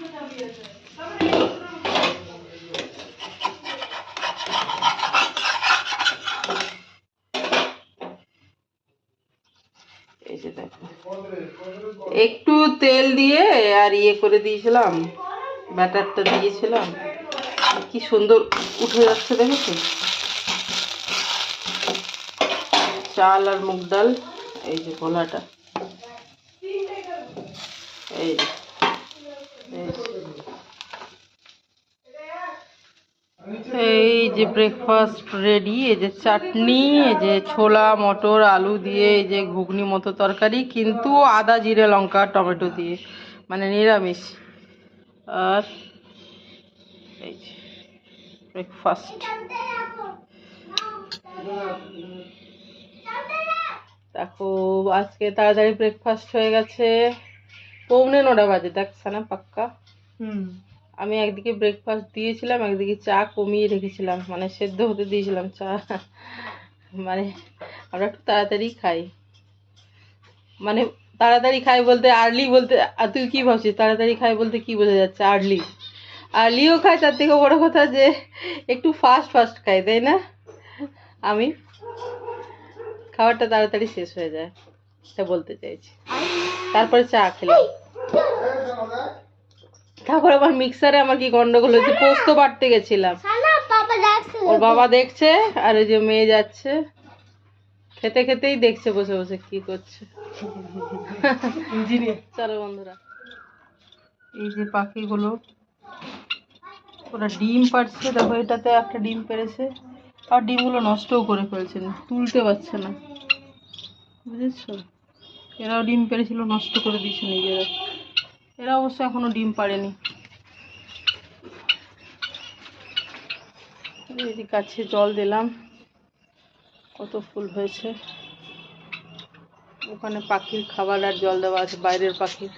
এই যে দেখো, একটু তেল দিয়ে আর ইয়ে করে দিয়েছিলাম, ব্যাটারটা দিয়েছিলাম, কি সুন্দর উঠে যাচ্ছে দেখেছো। চাল আর মুগ ডাল, এই যে গোলাটা, এই যে এই যে ব্রেকফাস্ট রেডি। এই যে চাটনি, এই যে ছোলা মটর আলু দিয়ে এই যে ঘুগনি মতো তরকারি, কিন্তু আদা জিরে লঙ্কা টমেটো দিয়ে, মানে নিরামিষ। আর এই যে ব্রেকফাস্ট। দেখো আজকে তাড়াতাড়ি ব্রেকফাস্ট হয়ে গেছে, 9:45 বাজে, দেখছ না পাক্কা। আমি একদিকে ব্রেকফাস্ট দিয়েছিলাম, একদিকে চা কমিয়ে রেখেছিলাম, মানে সেদ্ধ হতে দিয়েছিলাম চা। মানে আমরা একটু তাড়াতাড়ি খাই, মানে তাড়াতাড়ি খাই বলতে আর্লি বলতে, আর তুই কি ভাবছিস তাড়াতাড়ি খাই বলতে কি বোঝা যাচ্ছে? আর্লি, আর্লিও খাই, তার থেকে বড় কথা যে একটু ফাস্ট ফাস্ট খাই, তাই না? আমি খাবারটা তাড়াতাড়ি শেষ হয়ে যায়, এটা বলতে চাইছি। তারপরে চা খেলাম, তারপর আবার মিক্সারে আমার কি গন্ডগোল হয়েছে, পোস্ত বাটতে গেছিলাম, ওর বাবা দেখছে, আর ওই যে মেয়ে যাচ্ছে, খেতে খেতেই দেখছে বসে বসে কি করছে। চলো বন্ধুরা, এই যে পাখিগুলো ওরা ডিম পাড়ছে, দেখো এটাতে একটা ডিম পেড়েছে, আর ডিমগুলো নষ্টও করে ফেলছে, তুলতে পারছে না, বুঝেছো? এরাও ডিম পেড়েছিল, নষ্ট করে দিয়েছে নিজেরা। এরা অবশ্য এখনো ডিম পাড়েনি। এই গাছে জল দিলাম, কত ফুল হয়েছে। ওখানে পাখির খাবার আর জল দেওয়া আছে, বাইরের পাখির।